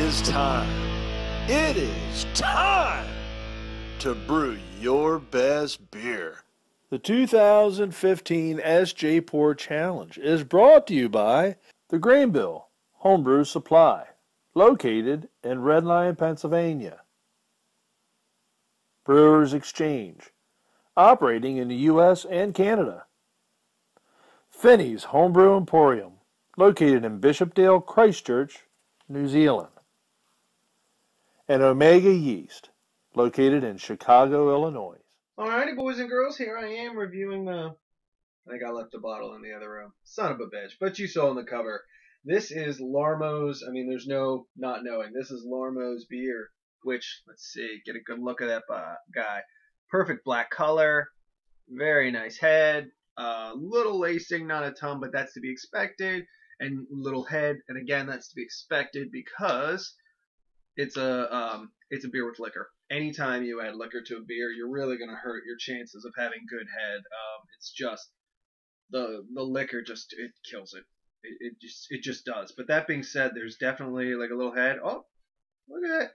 is time. It is time to brew your best beer. The 2015 Sjporr Challenge is brought to you by the Grainbill Homebrew Supply, located in Red Lion, Pennsylvania. Brewers Exchange, operating in the U.S. and Canada. Finney's Homebrew Emporium, located in Bishopdale, Christchurch, New Zealand. And Omega Yeast, located in Chicago, Illinois. Alrighty, boys and girls, here I am reviewing the... I think I left a bottle in the other room. Son of a bitch, but you saw on the cover. This is Larmo's, I mean, there's no not knowing. This is Larmo's beer, which, let's see, get a good look at that guy. Perfect black color, very nice head, little lacing, not a ton, but that's to be expected, and little head, and again, that's to be expected because it's a beer with liquor. Anytime you add liquor to a beer, you're really going to hurt your chances of having good head. It's just, the liquor just, it kills it. It just does. But that being said, there's definitely like a little head. Oh, look at that.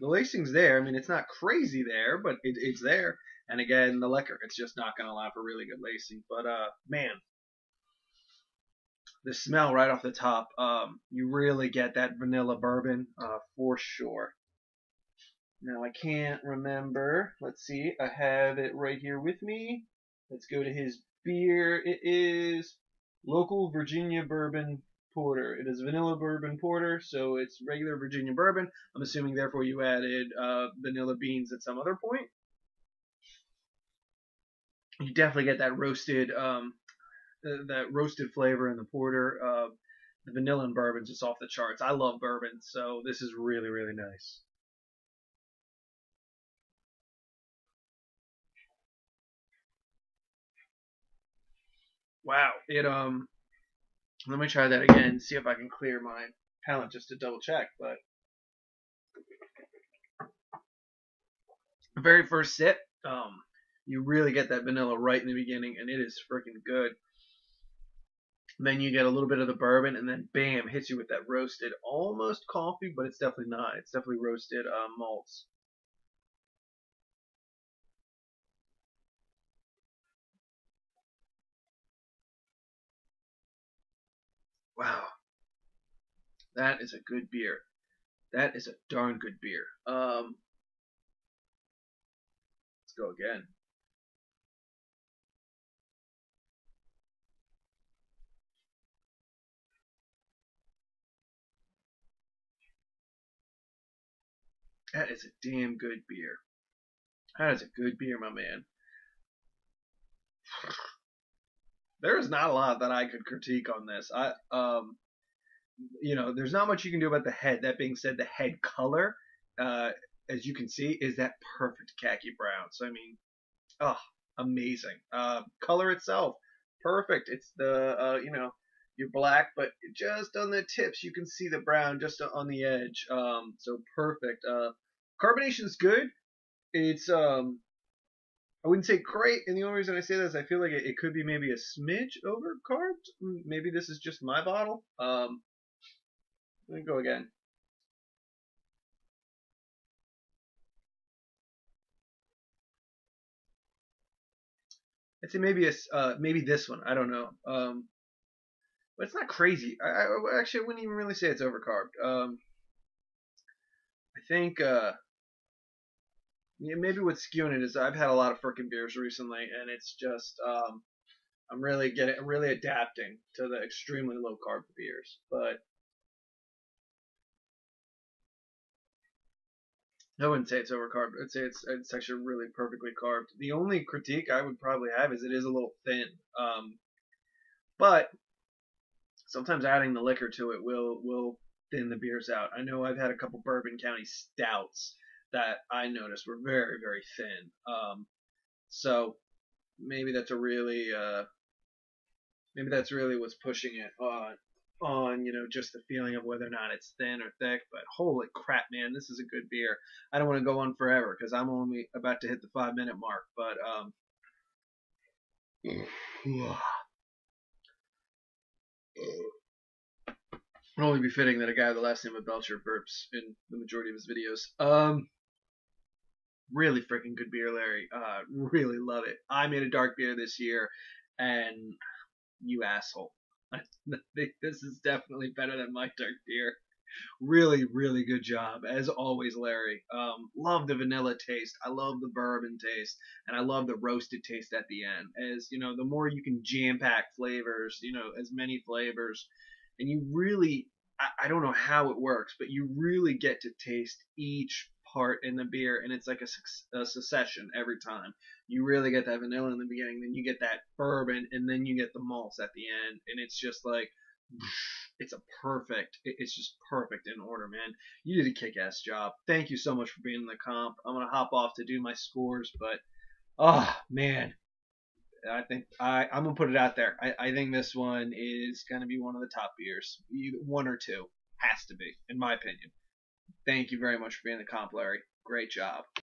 The lacing's there. I mean, it's not crazy there, but it's there. And again, the liquor, it's just not going to allow for really good lacing. But, man, the smell right off the top, you really get that vanilla bourbon for sure. Now, I can't remember. Let's see. I have it right here with me. Let's go to his beer. It is Local Virginia Bourbon Porter. It is vanilla bourbon porter, so it's regular Virginia bourbon. I'm assuming, therefore, you added vanilla beans at some other point. You definitely get that roasted flavor in the porter. The vanilla in bourbon's just off the charts. I love bourbon, so this is really, really nice. Wow, let me try that again, see if I can clear my palate just to double check, but the very first sip, you really get that vanilla right in the beginning, and it is freaking good. And then you get a little bit of the bourbon, and then bam, hits you with that roasted, almost coffee, but it's definitely not. It's definitely roasted malts. Wow, that is a good beer. That is a darn good beer. Let's go again. That is a damn good beer. That is a good beer, my man. There is not a lot that I could critique on this. There's not much you can do about the head. That being said, the head color, as you can see, is that perfect khaki brown. So I mean, amazing. Color itself, perfect. It's the you're black, but just on the tips you can see the brown just on the edge. So perfect. Carbonation's good. It's I wouldn't say great, and the only reason I say that is I feel like it could be maybe a smidge over carbed. Maybe this is just my bottle. Let me go again. I'd say maybe maybe this one. I don't know. But it's not crazy. I actually wouldn't even really say it's overcarbed. I think maybe what's skewing it is I've had a lot of frickin' beers recently, and it's just I'm really adapting to the extremely low carb beers. But I wouldn't say it's overcarbed. I'd say it's actually really perfectly carved. The only critique I would probably have is it is a little thin. But sometimes adding the liquor to it will thin the beers out. I know I've had a couple Bourbon County stouts that I noticed were very, very thin. So maybe that's really what's pushing it on just the feeling of whether or not it's thin or thick. But holy crap, man, this is a good beer. I don't want to go on forever because I'm only about to hit the 5-minute mark, but It'd only be fitting that a guy with the last name of Belcher burps in the majority of his videos. Really freaking good beer, Larry. Really love it. I made a dark beer this year, and you asshole. I think this is definitely better than my dark beer. Really, really good job as always, Larry. Love the vanilla taste. I love the bourbon taste, and I love the roasted taste at the end. As you know, the more you can jam pack flavors, as many flavors, and you really, I don't know how it works, but you really get to taste each part in the beer, and it's like a succession every time. You really get that vanilla in the beginning, then you get that bourbon, and then you get the malts at the end, and it's just like it's just perfect in order, man. You did a kick-ass job. Thank you so much for being in the comp. I'm gonna hop off to do my scores, but oh man, I think I'm gonna put it out there. I think this one is gonna be one of the top beers. Either one or two has to be, in my opinion. Thank you very much for being in the comp, Larry. Great job.